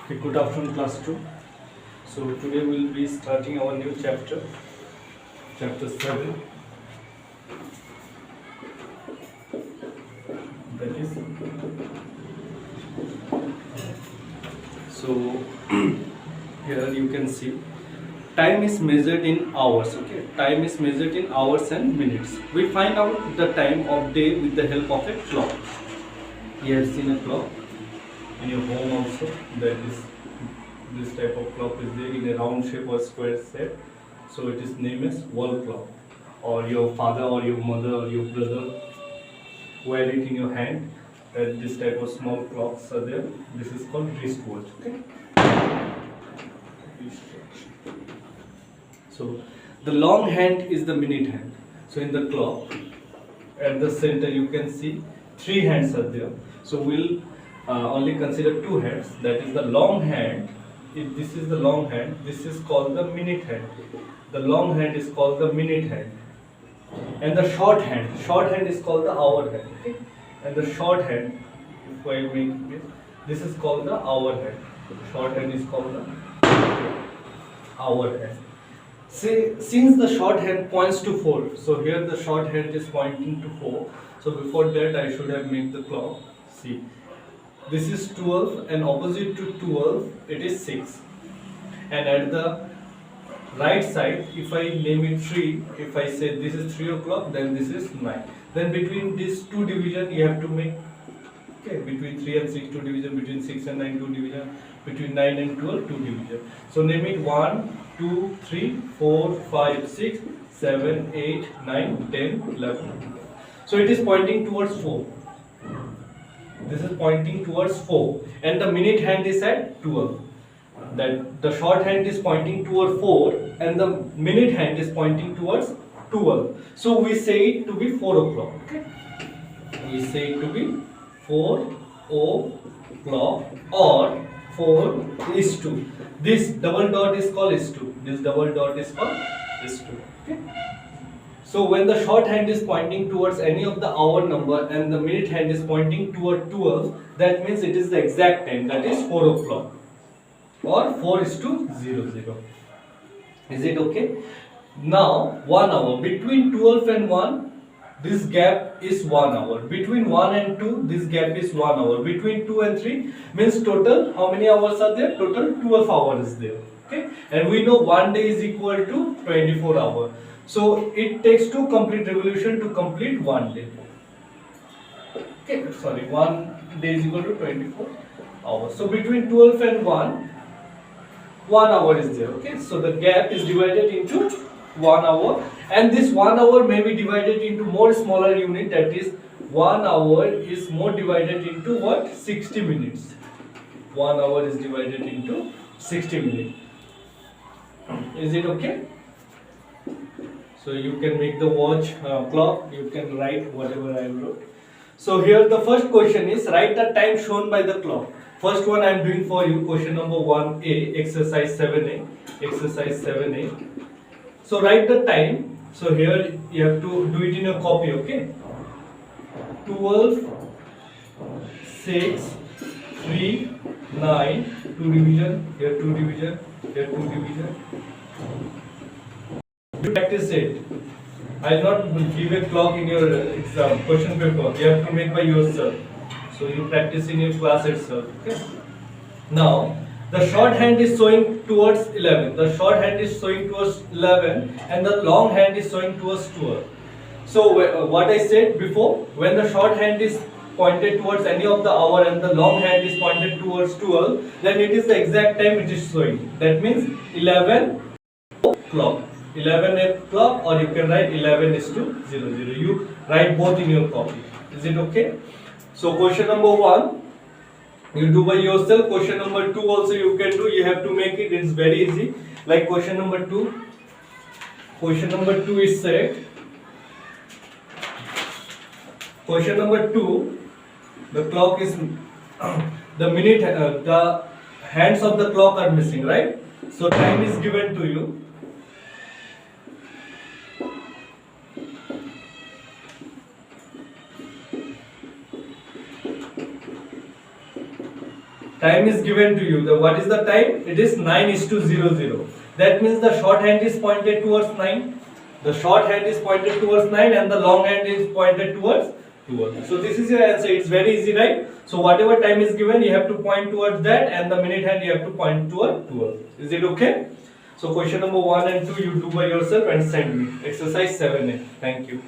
Okay, good afternoon, class 2. So today we'll be starting our new chapter, chapter 7. That is, so here you can see time is measured in hours. Okay, time is measured in hours and minutes. We find out the time of day with the help of a clock. Here seen a clock in your home also. That is, this type of clock is there in a round shape or square shape. So it is named as wall clock. Or your father or your mother or your brother wear it in your hand. That this type of small clocks are there. This is called wristwatch. Okay. Wristwatch. So the long hand is the minute hand. So in the clock, at the center you can see three hands are there. So we'll only consider two hands. That is the long hand. If this is the long hand, this is called the minute hand. The long hand is called the minute hand. And the short hand is called the hour hand. Okay? And the short hand, if I make this is called the hour hand. Short hand is called the hour hand. Say, since the short hand points to 4, so here the short hand is pointing to 4. So before that I should have made the clock. See, this is 12 and opposite to 12 it is 6. And at the right side, if I name it 3, if I say this is 3 o'clock, then this is 9. Then between these two division you have to make, okay, between 3 and 6 2 division, between 6 and 9 2 division, between 9 and 12 2 division. So name it 1, 2, 3, 4, 5, 6, 7, 8, 9, 10, 11. So it is pointing towards 4. This is pointing towards 4. And the minute hand is at 12. That the short hand is pointing toward 4 and the minute hand is pointing towards 12. So we say it to be 4 o'clock. Okay? We say it to be 4 o'clock or 4 is 2. This double dot is called is 2. This double dot is called is 2. Okay? So when the short hand is pointing towards any of the hour number and the minute hand is pointing toward 12, that means it is the exact time, that is 4 o'clock or 4 is to 0 0. Is it okay? Now 1 hour, between 12 and 1 this gap is 1 hour, between 1 and 2 this gap is 1 hour, between 2 and 3 means total how many hours are there? Total 12 hours is there. Okay, and we know 1 day is equal to 24 hours. So it takes 2 complete revolution to complete 1 day. Okay, sorry, 1 day is equal to 24 hours. So between 12 and 1 hour is there. Okay, so the gap is divided into 1 hour, and this 1 hour may be divided into more smaller unit, that is 1 hour is more divided into what? 60 minutes. 1 hour is divided into 60 minutes. Is it okay? So you can make the watch clock, you can write whatever I wrote. So here the first question is, write the time shown by the clock. First one I am doing for you, question number 1A, exercise 7A. Exercise 7A. So write the time. So here you have to do it in a copy, okay? 12, 6, 3, 9, 2 division, here 2 division, here 2 division. You practice it. I will not give a clock in your exam, question paper. You have to make by yourself. So you practice in your class itself. Okay. Now the short hand is showing towards 11. The short hand is showing towards 11, and the long hand is showing towards 12. So what I said before, when the short hand is pointed towards any of the hour and the long hand is pointed towards 12, then it is the exact time it is showing. That means 11 o'clock. 11 o'clock, or you can write 11 is to 0 0. You write both in your copy. Is it okay? So question number 1 you do by yourself. Question number 2 also you can do. You have to make it. It's very easy. Like question number 2. Question number 2 is said. Question number 2. The clock is the minute. The hands of the clock are missing, right? So time is given to you. Time is given to you. What is the time? It is 9:00. That means the short hand is pointed towards 9. The short hand is pointed towards 9 and the long hand is pointed towards 12. So this is your answer. It's very easy, right? So whatever time is given, you have to point towards that, and the minute hand you have to point toward 12. Is it okay? So question number 1 and 2 you do by yourself and send me. Exercise 7A. Thank you.